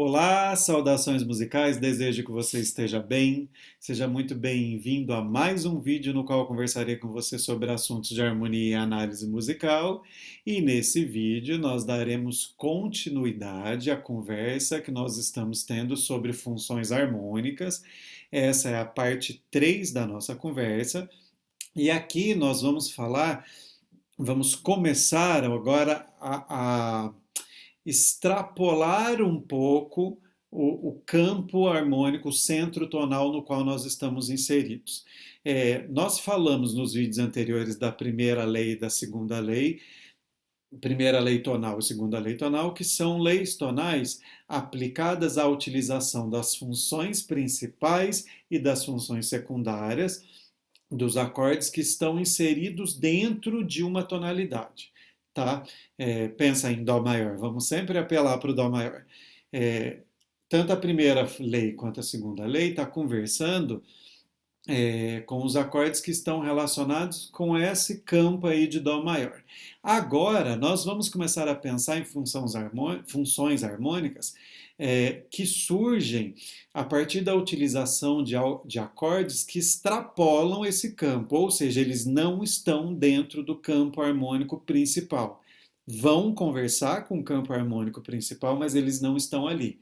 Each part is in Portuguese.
Olá, saudações musicais, desejo que você esteja bem. Seja muito bem-vindo a mais um vídeo no qual eu conversarei com você sobre assuntos de harmonia e análise musical. E nesse vídeo nós daremos continuidade à conversa que nós estamos tendo sobre funções harmônicas. Essa é a parte 3 da nossa conversa. E aqui nós vamos começar agora a extrapolar um pouco o campo harmônico, o centro tonal no qual nós estamos inseridos. Nós falamos nos vídeos anteriores da primeira lei e da segunda lei, primeira lei tonal e segunda lei tonal, que são leis tonais aplicadas à utilização das funções principais e das funções secundárias dos acordes que estão inseridos dentro de uma tonalidade. Tá? Pensa em Dó maior, vamos sempre apelar para o Dó maior. Tanto a primeira lei quanto a segunda lei está conversando com os acordes que estão relacionados com esse campo aí de Dó maior. Agora, nós vamos começar a pensar em funções harmônicas que surgem a partir da utilização de acordes que extrapolam esse campo, ou seja, eles não estão dentro do campo harmônico principal. Vão conversar com o campo harmônico principal, mas eles não estão ali.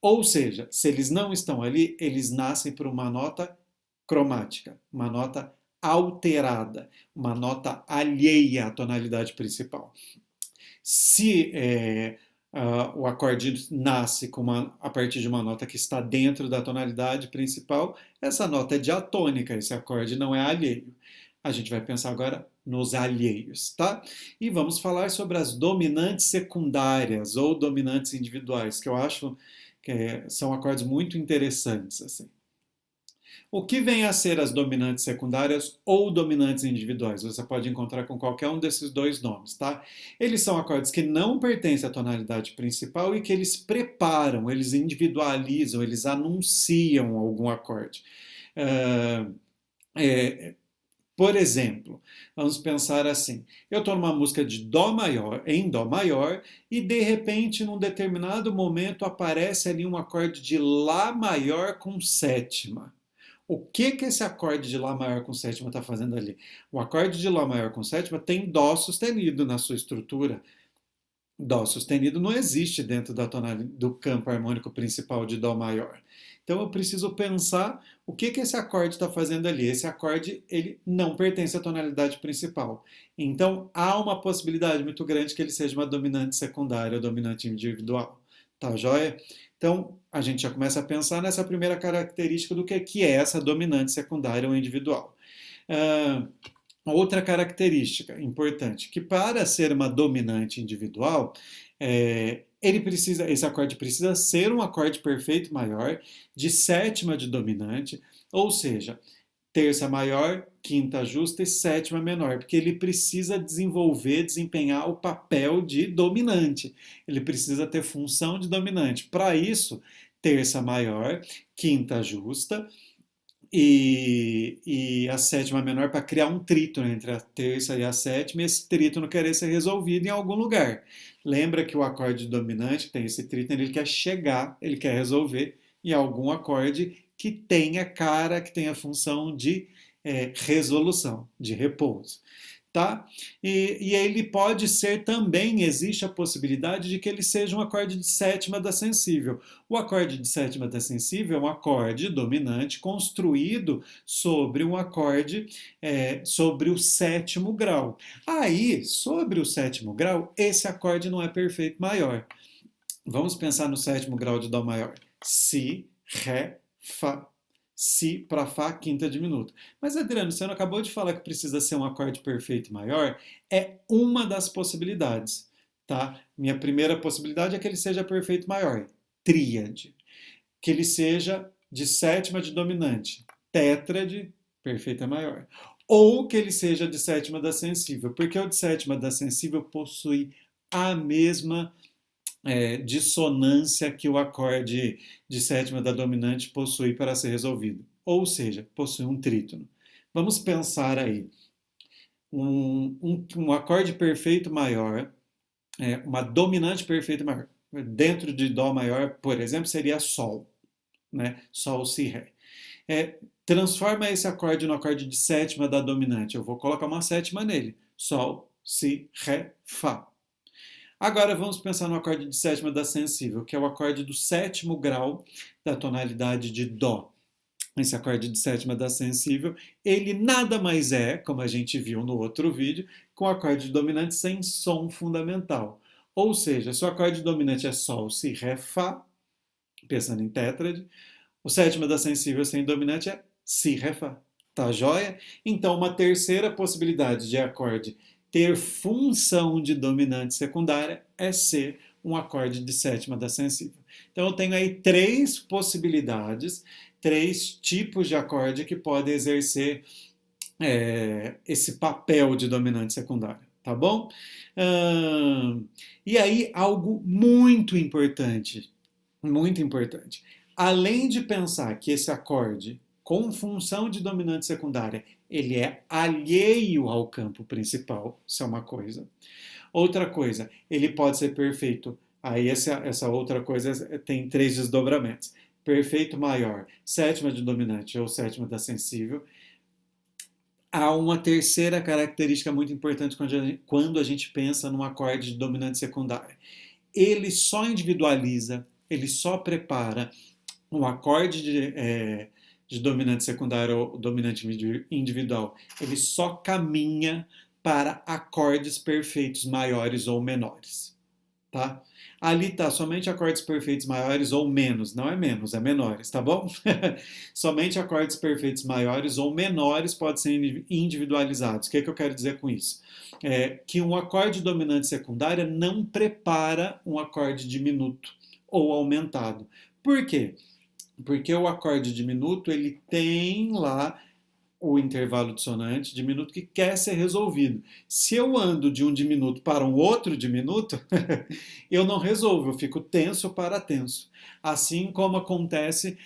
Ou seja, se eles não estão ali, eles nascem por uma nota cromática, uma nota alterada, uma nota alheia à tonalidade principal. Se o acorde nasce a partir de uma nota que está dentro da tonalidade principal, essa nota é diatônica, esse acorde não é alheio. A gente vai pensar agora nos alheios, tá? E vamos falar sobre as dominantes secundárias ou dominantes individuais, que eu acho que são acordes muito interessantes, assim. O que vem a ser as dominantes secundárias ou dominantes individuais? Você pode encontrar com qualquer um desses dois nomes, tá? Eles são acordes que não pertencem à tonalidade principal e que eles preparam, eles individualizam, eles anunciam algum acorde. Uh, é, por exemplo, vamos pensar assim: eu estou numa música de Dó maior, em Dó maior, e de repente, num determinado momento, aparece ali um acorde de Lá maior com sétima. O que que esse acorde de Lá maior com sétima está fazendo ali? O acorde de Lá maior com sétima tem Dó sustenido na sua estrutura. Dó sustenido não existe dentro do campo harmônico principal de Dó maior. Então eu preciso pensar o que que esse acorde está fazendo ali. Esse acorde ele não pertence à tonalidade principal. Então há uma possibilidade muito grande que ele seja uma dominante secundária ou dominante individual. Tá joia? Então a gente já começa a pensar nessa primeira característica do que é essa dominante secundária ou individual. Outra característica importante, que para ser uma dominante individual, esse acorde precisa ser um acorde perfeito maior de sétima de dominante, ou seja, terça maior, quinta justa e sétima menor, porque ele precisa desempenhar o papel de dominante. Ele precisa ter função de dominante. Para isso, terça maior, quinta justa e a sétima menor para criar um trítono entre a terça e a sétima, e esse trítono querer ser resolvido em algum lugar. Lembra que o acorde dominante tem esse trítono, ele quer chegar, ele quer resolver em algum acorde que tenha cara, que tenha função de resolução, de repouso. Tá? E ele pode ser também, existe a possibilidade de que ele seja um acorde de sétima da sensível. O acorde de sétima da sensível é um acorde dominante construído sobre um acorde sobre o sétimo grau. Aí, sobre o sétimo grau, esse acorde não é perfeito maior. Vamos pensar no sétimo grau de Dó maior. Si, Ré, Fá. Si para Fá, quinta diminuta. Mas, Adriano, você não acabou de falar que precisa ser um acorde perfeito maior? É uma das possibilidades, tá? Minha primeira possibilidade é que ele seja perfeito maior, tríade. Que ele seja de sétima de dominante, tétrade, perfeita maior. Ou que ele seja de sétima da sensível, porque o de sétima da sensível possui a mesma dissonância que o acorde de sétima da dominante possui para ser resolvido. Ou seja, possui um trítono. Vamos pensar aí. Um acorde perfeito maior, uma dominante perfeita maior. dentro de Dó maior, por exemplo, seria Sol, né? Sol, Si, Ré. Transforma esse acorde no acorde de sétima da dominante. Eu vou colocar uma sétima nele. Sol, Si, Ré, Fá. Agora vamos pensar no acorde de sétima da sensível, que é o acorde do sétimo grau da tonalidade de Dó. Esse acorde de sétima da sensível, ele nada mais é, como a gente viu no outro vídeo, que um acorde dominante sem som fundamental. Ou seja, se o acorde dominante é Sol, Si, Ré, Fá, pensando em tétrade, o sétima da sensível sem dominante é Si, Ré, Fá. Tá joia? Então, uma terceira possibilidade de acorde ter função de dominante secundária é ser um acorde de sétima da sensível. Então, eu tenho aí três possibilidades, três tipos de acorde que podem exercer esse papel de dominante secundária, tá bom? E aí, algo muito importante, muito importante. Além de pensar que esse acorde, com função de dominante secundária, ele é alheio ao campo principal, isso é uma coisa. Outra coisa, ele pode ser perfeito. Aí essa outra coisa tem três desdobramentos. Perfeito maior, sétima de dominante ou sétima da sensível. Há uma terceira característica muito importante quando a gente pensa num acorde de dominante secundária. Ele só individualiza, ele só prepara um acorde de dominante secundário ou dominante individual, ele só caminha para acordes perfeitos maiores ou menores, tá? Ali está somente acordes perfeitos maiores ou menos, não é menos, é menores, tá bom? Somente acordes perfeitos maiores ou menores podem ser individualizados. O que eu quero dizer com isso? Que um acorde dominante secundária não prepara um acorde diminuto ou aumentado. Por quê? Porque o acorde diminuto ele tem lá o intervalo dissonante diminuto que quer ser resolvido. Se eu ando de um diminuto para um outro diminuto, eu não resolvo, eu fico tenso para tenso. Assim como acontece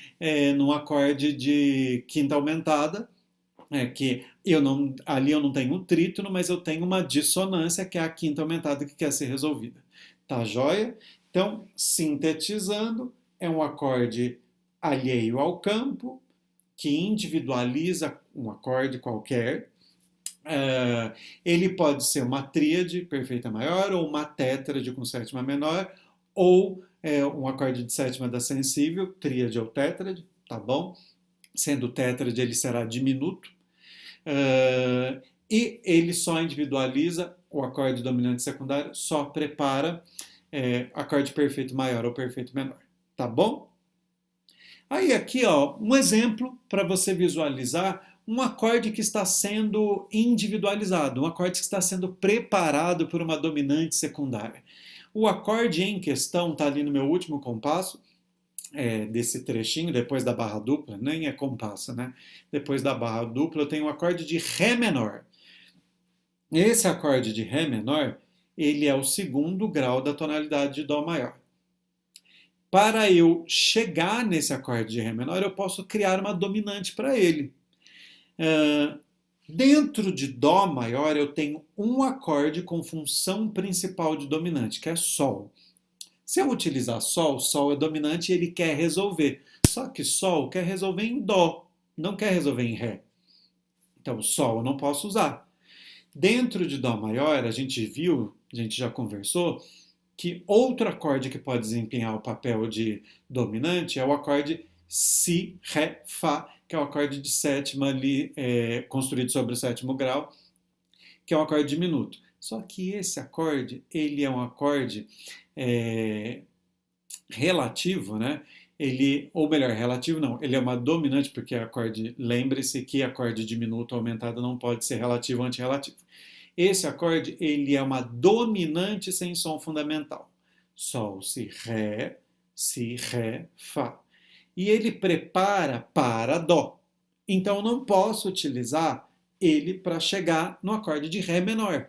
num acorde de quinta aumentada, que ali eu não tenho um trítono, mas eu tenho uma dissonância, que é a quinta aumentada que quer ser resolvida. Tá joia? Então, sintetizando, é um acorde alheio ao campo, que individualiza um acorde qualquer. Ele pode ser uma tríade perfeita maior, ou uma tétrade com sétima menor, ou um acorde de sétima da sensível, tríade ou tétrade, tá bom? Sendo tétrade, ele será diminuto. E ele só individualiza o acorde dominante secundário, só prepara acorde perfeito maior ou perfeito menor, tá bom? Aí aqui, ó, um exemplo para você visualizar um acorde que está sendo individualizado, um acorde que está sendo preparado por uma dominante secundária. O acorde em questão está ali no meu último compasso, desse trechinho, depois da barra dupla, nem é compasso, né? Depois da barra dupla eu tenho um acorde de Ré menor. Esse acorde de Ré menor, ele é o segundo grau da tonalidade de Dó maior. Para eu chegar nesse acorde de Ré menor, eu posso criar uma dominante para ele. Dentro de Dó maior, eu tenho um acorde com função principal de dominante, que é Sol. Se eu utilizar Sol, Sol é dominante e ele quer resolver. Só que Sol quer resolver em Dó, não quer resolver em Ré. Então, Sol eu não posso usar. Dentro de Dó maior, a gente viu, a gente já conversou, que outro acorde que pode desempenhar o papel de dominante é o acorde Si, Ré, Fá, que é o acorde de sétima ali, construído sobre o sétimo grau, que é um acorde diminuto. Só que esse acorde, ele é um acorde relativo, né? Ou melhor, relativo não, ele é uma dominante, porque acorde, lembre-se que acorde diminuto ou aumentado não pode ser relativo ou antirrelativo. Esse acorde, ele é uma dominante sem som fundamental. Sol, Si, Ré, Fá. E ele prepara para Dó. Então, eu não posso utilizar ele para chegar no acorde de Ré menor.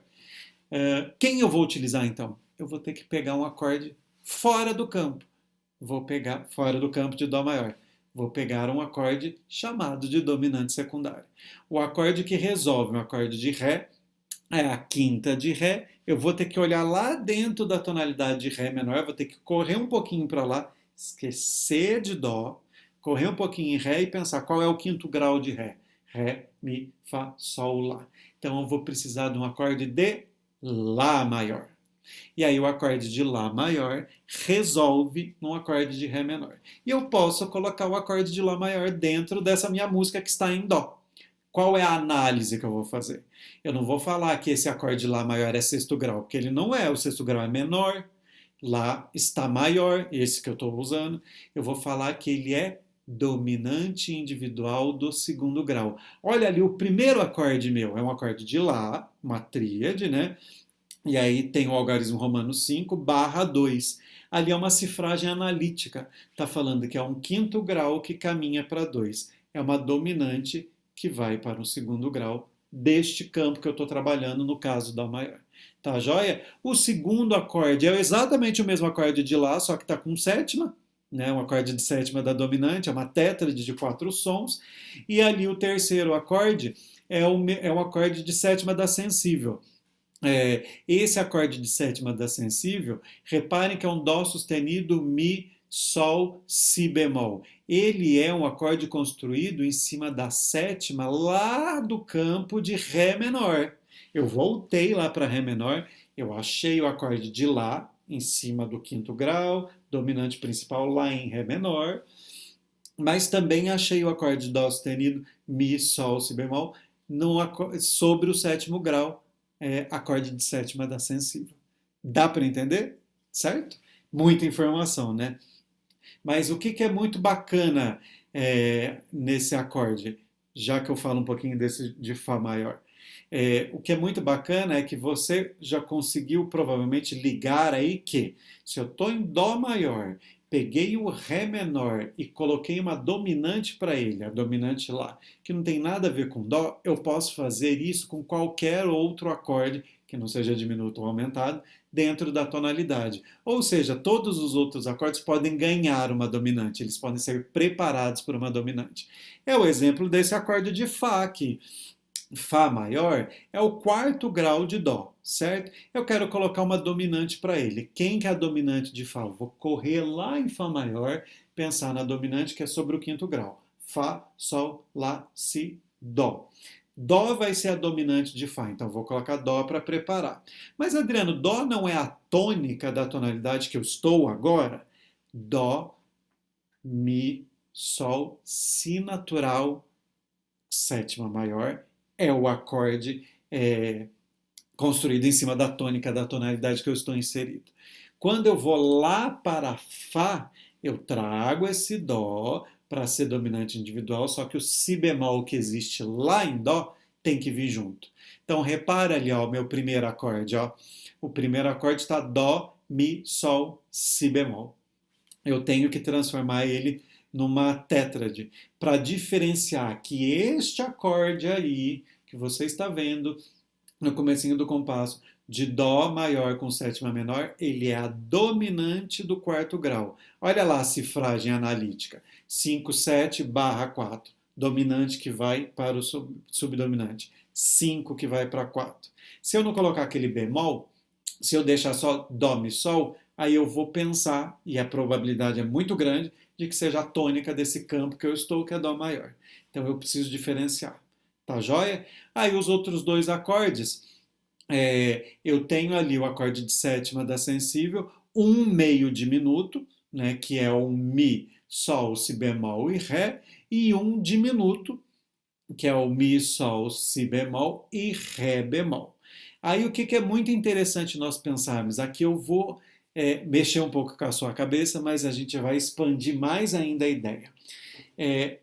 Quem eu vou utilizar, então? Eu vou ter que pegar um acorde fora do campo. Vou pegar fora do campo de Dó maior. Vou pegar um acorde chamado de dominante secundário. O acorde que resolve um acorde de Ré é a quinta de Ré, eu vou ter que olhar lá dentro da tonalidade de Ré menor, eu vou ter que correr um pouquinho para lá, esquecer de Dó, correr um pouquinho em Ré e pensar qual é o quinto grau de Ré. Ré, Mi, Fá, Sol, Lá. Então eu vou precisar de um acorde de Lá maior. E aí o acorde de Lá maior resolve num acorde de Ré menor. E eu posso colocar o acorde de Lá maior dentro dessa minha música que está em Dó. Qual é a análise que eu vou fazer? Eu não vou falar que esse acorde Lá maior é sexto grau, porque ele não é. O sexto grau é menor, Lá está maior, esse que eu estou usando. Eu vou falar que ele é dominante individual do segundo grau. Olha ali, o primeiro acorde meu é um acorde de Lá, uma tríade, né? E aí tem o algarismo romano 5 barra 2. Ali é uma cifragem analítica. Está falando que é um quinto grau que caminha para 2. É uma dominante que vai para o segundo grau deste campo que eu estou trabalhando no caso da maior. Tá joia? O segundo acorde é exatamente o mesmo acorde de Lá, só que está com sétima, né? Um acorde de sétima da dominante, é uma tétrade de 4 sons. E ali o terceiro acorde é um acorde de sétima da sensível. Esse acorde de sétima da sensível, reparem que é um Dó sustenido, Mi, Sol, Si bemol. Ele é um acorde construído em cima da sétima lá do campo de Ré menor. Eu voltei lá para Ré menor, eu achei o acorde de Lá em cima do quinto grau, dominante principal lá em Ré menor, mas também achei o acorde de Dó sustenido, Mi, Sol, Si bemol, sobre o sétimo grau, acorde de sétima da sensível. Dá para entender? Certo? Muita informação, né? Mas o que é muito bacana nesse acorde, já que eu falo um pouquinho desse de Fá maior? O que é muito bacana é que você já conseguiu provavelmente ligar aí que se eu estou em Dó maior, peguei o Ré menor e coloquei uma dominante para ele, a dominante Lá, que não tem nada a ver com Dó, eu posso fazer isso com qualquer outro acorde que não seja diminuto ou aumentado dentro da tonalidade. Ou seja, todos os outros acordes podem ganhar uma dominante, eles podem ser preparados por uma dominante. É o exemplo desse acorde de Fá aqui. Fá maior é o quarto grau de Dó, certo? Eu quero colocar uma dominante para ele. Quem que é a dominante de Fá? Vou correr lá em Fá maior, pensar na dominante que é sobre o quinto grau. Fá, Sol, Lá, Si, Dó. Dó vai ser a dominante de Fá, então vou colocar Dó para preparar. Mas, Adriano, Dó não é a tônica da tonalidade que eu estou agora? Dó, Mi, Sol, Si natural, sétima maior, é o acorde construído em cima da tônica da tonalidade que eu estou inserido. Quando eu vou lá para Fá, eu trago esse Dó para ser dominante individual, só que o Si bemol que existe lá em Dó tem que vir junto. Então repara ali, ó, o meu primeiro acorde, ó. O primeiro acorde está Dó, Mi, Sol, Si bemol. Eu tenho que transformar ele numa tétrade para diferenciar que este acorde aí que você está vendo no comecinho do compasso de Dó maior com sétima menor, ele é a dominante do quarto grau. Olha lá a cifragem analítica. 5, 7 barra 4. Dominante que vai para o subdominante. 5 que vai para 4. Se eu não colocar aquele bemol, se eu deixar só Dó, Mi, Sol, aí eu vou pensar, e a probabilidade é muito grande, de que seja a tônica desse campo que eu estou, que é Dó maior. Então eu preciso diferenciar. Tá joia? Aí os outros dois acordes, eu tenho ali o acorde de sétima da sensível, um meio diminuto, né, que é o Mi, Sol, Si bemol e Ré, e um diminuto, que é o Mi, Sol, Si bemol e Ré bemol. Aí o que é muito interessante nós pensarmos? Aqui eu vou mexer um pouco com a sua cabeça, mas a gente vai expandir mais ainda a ideia.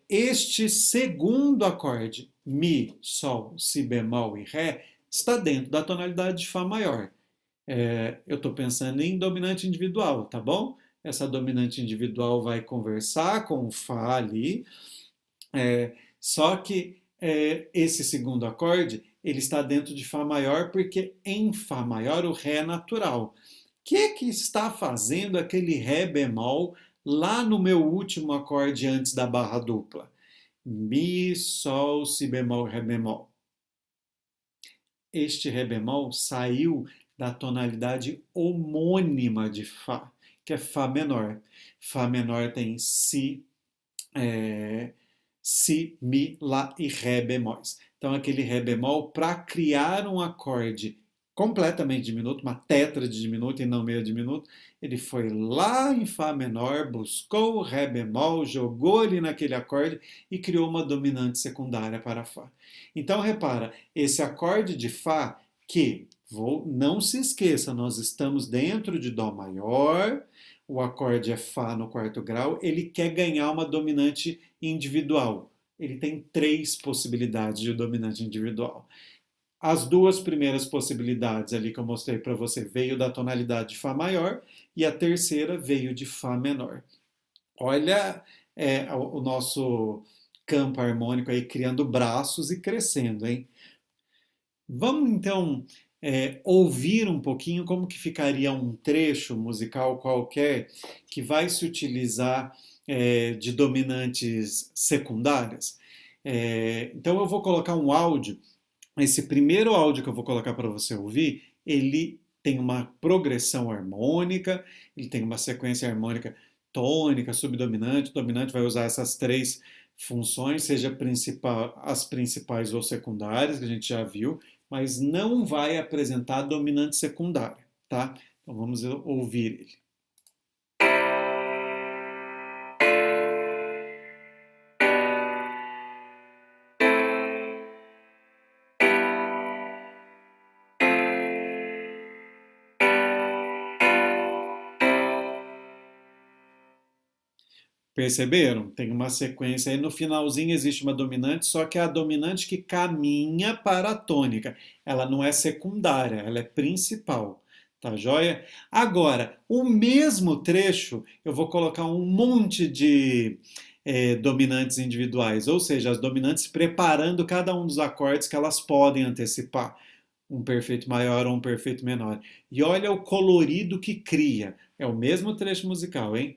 Este segundo acorde, Mi, Sol, Si bemol e Ré, está dentro da tonalidade de Fá maior. Eu estou pensando em dominante individual, tá bom? Essa dominante individual vai conversar com o Fá ali, só que esse segundo acorde ele está dentro de Fá maior porque em Fá maior o Ré é natural. O que está fazendo aquele Ré bemol lá no meu último acorde antes da barra dupla? Mi, Sol, Si bemol, Ré bemol. este Ré bemol saiu da tonalidade homônima de Fá, que é Fá menor. Fá menor tem Si, Mi, Lá e Ré bemóis. Então, aquele Ré bemol, para criar um acorde completamente diminuto, uma tétrade diminuta e não meio diminuto, ele foi lá em Fá menor, buscou o Ré bemol, jogou ali naquele acorde e criou uma dominante secundária para Fá. Então, repara, esse acorde de Fá que, não se esqueça, nós estamos dentro de Dó maior, o acorde é Fá no quarto grau, ele quer ganhar uma dominante individual. Ele tem 3 possibilidades de dominante individual. As 2 primeiras possibilidades ali que eu mostrei para você veio da tonalidade de Fá maior e a terceira veio de Fá menor. Olha o nosso campo harmônico aí criando braços e crescendo, hein? Vamos então ouvir um pouquinho como que ficaria um trecho musical qualquer que vai se utilizar de dominantes secundárias. Então eu vou colocar um áudio. Esse primeiro áudio que eu vou colocar para você ouvir, ele tem uma progressão harmônica, ele tem uma sequência harmônica tônica, subdominante, dominante, vai usar essas 3 funções, seja as principais ou secundárias, que a gente já viu, mas não vai apresentar dominante secundária, tá? Então vamos ouvir ele. Perceberam? Tem uma sequência aí. No finalzinho existe uma dominante, só que é a dominante que caminha para a tônica. Ela não é secundária, ela é principal. Tá joia? Agora, o mesmo trecho, eu vou colocar um monte de dominantes individuais, ou seja, as dominantes preparando cada um dos acordes que elas podem antecipar. Um perfeito maior ou um perfeito menor. E olha o colorido que cria. É o mesmo trecho musical, hein?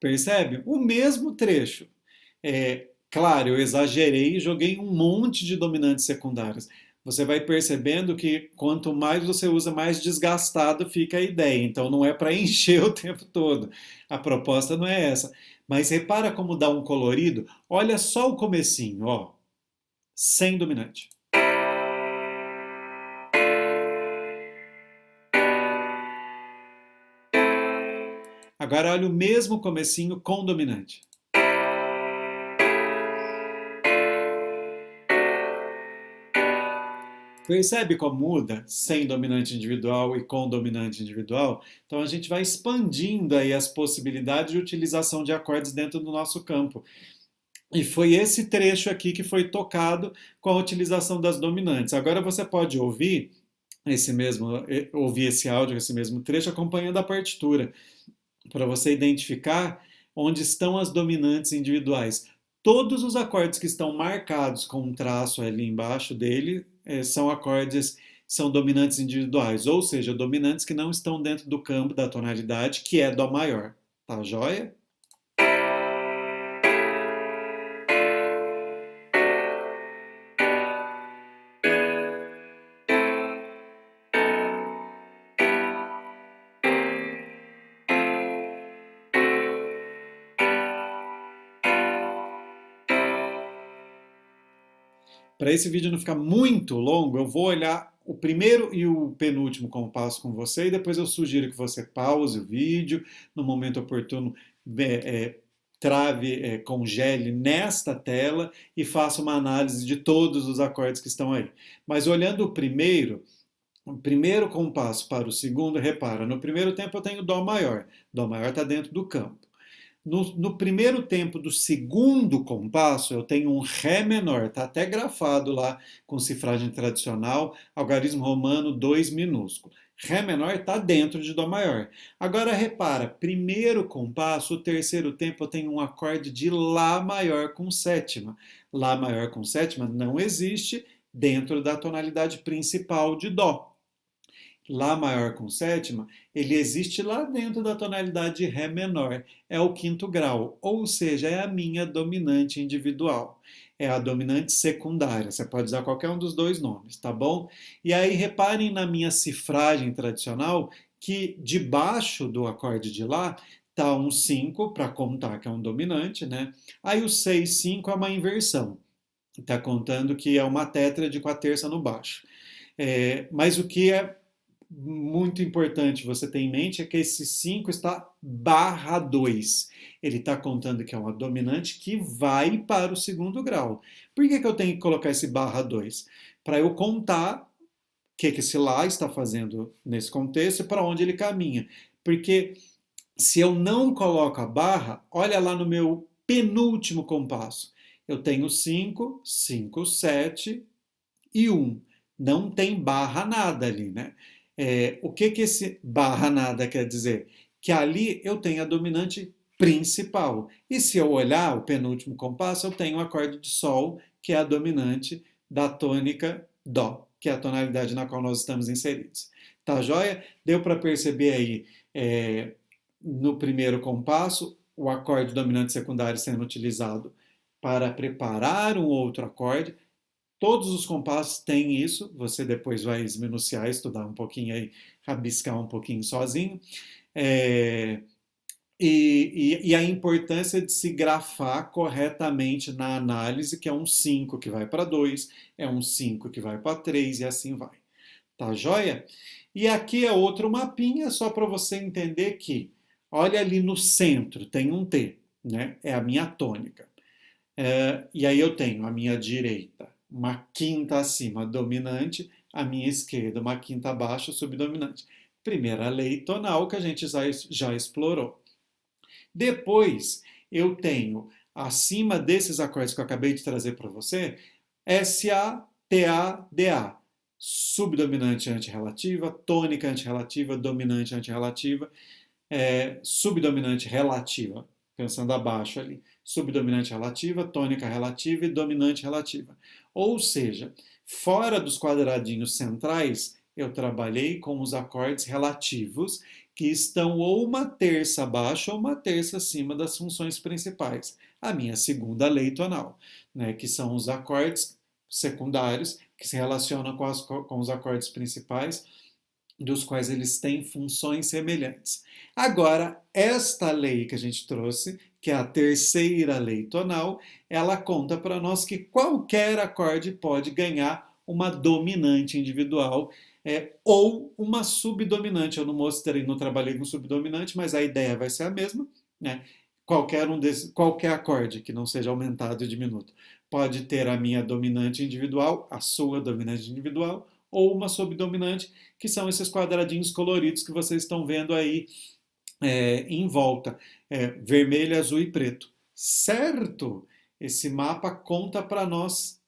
Percebe? O mesmo trecho. Claro, eu exagerei e joguei um monte de dominantes secundárias. Você vai percebendo que quanto mais você usa, mais desgastado fica a ideia. Então não é para encher o tempo todo. A proposta não é essa. Mas repara como dá um colorido. Olha só o comecinho, ó, sem dominante. Agora olha o mesmo comecinho com dominante. Percebe como muda sem dominante individual e com dominante individual? Então a gente vai expandindo aí as possibilidades de utilização de acordes dentro do nosso campo. E foi esse trecho aqui que foi tocado com a utilização das dominantes. Agora você pode ouvir esse áudio, esse mesmo trecho, acompanhando a partitura, para você identificar onde estão as dominantes individuais. Todos os acordes que estão marcados com um traço ali embaixo dele são dominantes individuais, ou seja, dominantes que não estão dentro do campo da tonalidade, que é Dó maior. Tá joia? Para esse vídeo não ficar muito longo, eu vou olhar o primeiro e o penúltimo compasso com você e depois eu sugiro que você pause o vídeo, no momento oportuno congele nesta tela e faça uma análise de todos os acordes que estão aí. Mas olhando o primeiro compasso para o segundo, repara, no primeiro tempo eu tenho Dó maior está dentro do campo. No primeiro tempo do segundo compasso, eu tenho um Ré menor, está até grafado lá com cifragem tradicional, algarismo romano 2 minúsculo. Ré menor está dentro de Dó maior. Agora repara, primeiro compasso, o terceiro tempo eu tenho um acorde de Lá maior com sétima. Lá maior com sétima não existe dentro da tonalidade principal de Dó. Lá maior com sétima, ele existe lá dentro da tonalidade de Ré menor. É o quinto grau, ou seja, é a minha dominante individual. É a dominante secundária. Você pode usar qualquer um dos dois nomes, tá bom? E aí reparem na minha cifragem tradicional que debaixo do acorde de Lá está um 5 para contar que é um dominante, né? Aí o 6, 5 é uma inversão. Está contando que é uma tétrade com a terça no baixo. Mas o que é muito importante você ter em mente é que esse 5 está barra 2. Ele está contando que é uma dominante que vai para o segundo grau. Por que eu tenho que colocar esse barra 2? Para eu contar o que esse Lá está fazendo nesse contexto e para onde ele caminha. Porque se eu não coloco a barra, olha lá no meu penúltimo compasso. Eu tenho 5, 5, 7 e 1. Não tem barra nada ali, né? O que esse barra nada quer dizer? Que ali eu tenho a dominante principal. E se eu olhar o penúltimo compasso, eu tenho o acorde de Sol, que é a dominante da tônica Dó, que é a tonalidade na qual nós estamos inseridos. Tá joia? Deu para perceber aí no primeiro compasso o acorde dominante secundário sendo utilizado para preparar um outro acorde. Todos os compassos têm isso, você depois vai esmiuçar, estudar um pouquinho aí, rabiscar um pouquinho sozinho. É, e a importância de se grafar corretamente na análise, que é um 5 que vai para 2, é um 5 que vai para 3 e assim vai. Tá joia? E aqui é outro mapinha, só para você entender que, olha ali no centro, tem um T, né? É a minha tônica. E aí eu tenho a minha direita, uma quinta acima dominante, a minha esquerda, uma quinta abaixo subdominante. Primeira lei tonal que a gente já explorou. Depois eu tenho, acima desses acordes que eu acabei de trazer para você, SA, TA, DA. Subdominante antirrelativa, tônica antirrelativa, dominante antirrelativa, subdominante relativa, pensando abaixo ali, subdominante relativa, tônica relativa e dominante relativa. Ou seja, fora dos quadradinhos centrais, eu trabalhei com os acordes relativos que estão ou uma terça abaixo ou uma terça acima das funções principais. A minha segunda lei tonal, né, que são os acordes secundários que se relacionam com os acordes principais, dos quais eles têm funções semelhantes. Agora, esta lei que a gente trouxe, que é a terceira lei tonal, ela conta para nós que qualquer acorde pode ganhar uma dominante individual ou uma subdominante. Eu não mostrei, não trabalhei com subdominante, mas a ideia vai ser a mesma, né? Qualquer acorde que não seja aumentado e diminuto pode ter a minha dominante individual, a sua dominante individual, ou uma subdominante, que são esses quadradinhos coloridos que vocês estão vendo aí em volta, vermelho, azul e preto. Certo? Esse mapa conta para nós,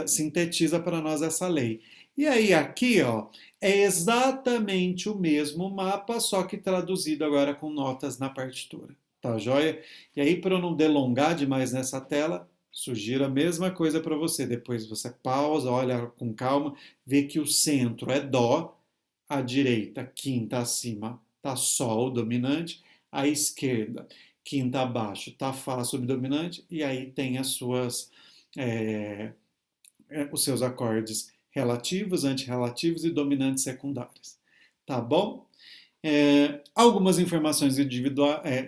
sintetiza para nós essa lei. E aí aqui, ó, é exatamente o mesmo mapa, só que traduzido agora com notas na partitura. Tá joia? E aí, para eu não delongar demais nessa tela, sugiro a mesma coisa para você. Depois você pausa, olha com calma, vê que o centro é Dó, a direita, quinta acima, tá Sol dominante, a esquerda, quinta abaixo, tá Fá subdominante, e aí tem os seus acordes relativos, antirrelativos e dominantes secundários. Tá bom? Algumas informações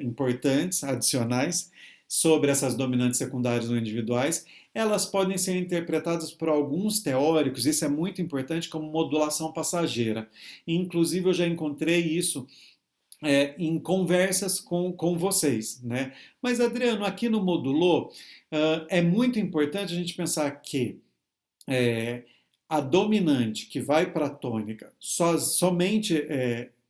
importantes, adicionais, sobre essas dominantes secundárias ou individuais, elas podem ser interpretadas por alguns teóricos, isso é muito importante, como modulação passageira. Inclusive, eu já encontrei isso em conversas com vocês, né? Mas, Adriano, aqui no Modulô, é muito importante a gente pensar que a dominante que vai para a tônica, somente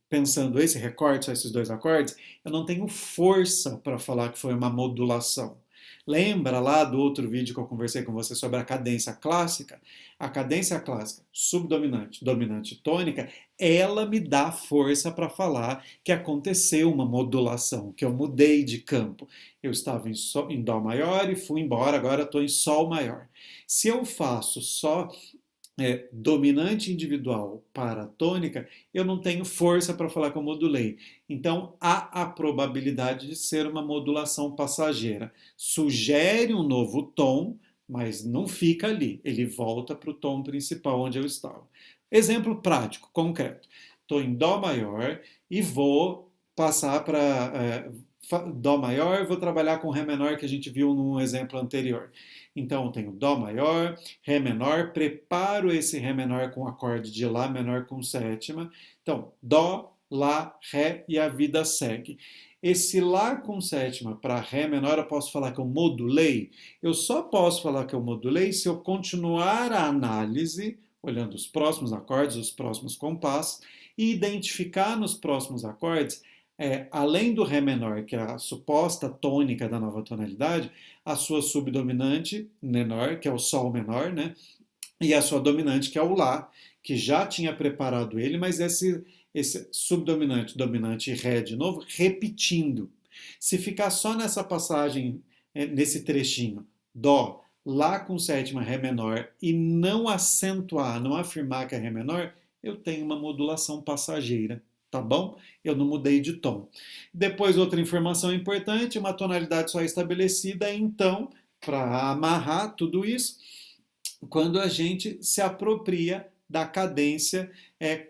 pensando esse recorte, esses dois acordes, eu não tenho força para falar que foi uma modulação. Lembra lá do outro vídeo que eu conversei com você sobre a cadência clássica? A cadência clássica subdominante, dominante tônica, ela me dá força para falar que aconteceu uma modulação, que eu mudei de campo. Eu estava em Dó maior e fui embora, agora estou em Sol maior. Se eu faço só dominante individual para tônica, eu não tenho força para falar que eu modulei. Então, há a probabilidade de ser uma modulação passageira. Sugere um novo tom, mas não fica ali. Ele volta para o tom principal onde eu estava. Exemplo prático, concreto. Estou em Dó maior e vou passar para Dó maior, vou trabalhar com Ré menor que a gente viu no exemplo anterior. Então, eu tenho Dó maior, Ré menor, preparo esse Ré menor com o acorde de Lá menor com sétima. Então, Dó, Lá, Ré e a vida segue. Esse Lá com sétima para Ré menor, eu posso falar que eu modulei? Eu só posso falar que eu modulei se eu continuar a análise, olhando os próximos acordes, os próximos compassos, e identificar nos próximos acordes, além do Ré menor, que é a suposta tônica da nova tonalidade, a sua subdominante menor, que é o Sol menor, né? E a sua dominante, que é o Lá, que já tinha preparado ele, mas esse subdominante, dominante e Ré de novo, repetindo. Se ficar só nessa passagem, nesse trechinho, Dó, Lá com sétima, Ré menor, e não acentuar, não afirmar que é Ré menor, eu tenho uma modulação passageira, tá bom? Eu não mudei de tom. Depois, outra informação importante, uma tonalidade só estabelecida, então, para amarrar tudo isso, quando a gente se apropria da cadência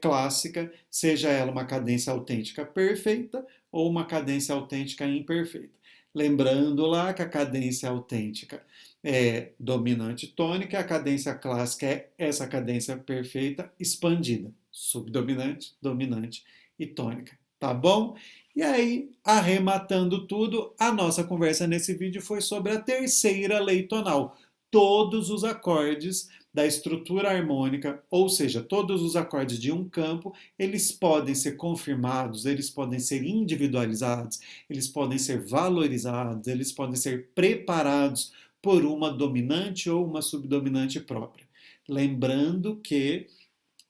clássica, seja ela uma cadência autêntica perfeita ou uma cadência autêntica imperfeita. Lembrando lá que a cadência autêntica é dominante tônica, a cadência clássica é essa cadência perfeita expandida, subdominante, dominante e tônica. Tá bom? E aí, arrematando tudo, a nossa conversa nesse vídeo foi sobre a terceira lei tonal. Todos os acordes da estrutura harmônica, ou seja, todos os acordes de um campo, eles podem ser confirmados, eles podem ser individualizados, eles podem ser valorizados, eles podem ser preparados por uma dominante ou uma subdominante própria. Lembrando que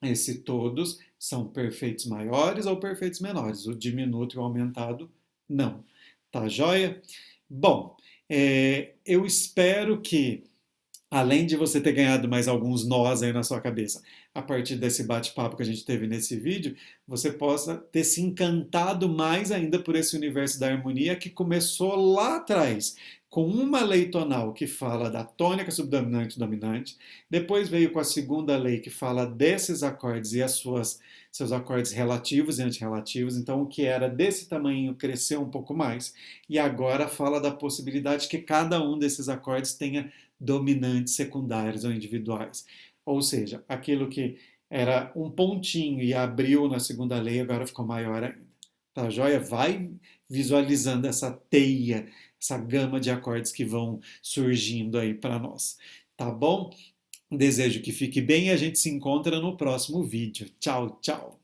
esse todos são perfeitos maiores ou perfeitos menores, o diminuto e o aumentado não. Tá joia? Bom, eu espero que além de você ter ganhado mais alguns nós aí na sua cabeça, a partir desse bate-papo que a gente teve nesse vídeo, você possa ter se encantado mais ainda por esse universo da harmonia que começou lá atrás, com uma lei tonal que fala da tônica subdominante e dominante, depois veio com a segunda lei que fala desses acordes e seus acordes relativos e antirrelativos, então o que era desse tamanho cresceu um pouco mais, e agora fala da possibilidade que cada um desses acordes tenha dominantes secundários ou individuais. Ou seja, aquilo que era um pontinho e abriu na segunda lei, agora ficou maior ainda. Tá joia? Vai visualizando essa teia, essa gama de acordes que vão surgindo aí para nós. Tá bom? Desejo que fique bem e a gente se encontra no próximo vídeo. Tchau, tchau!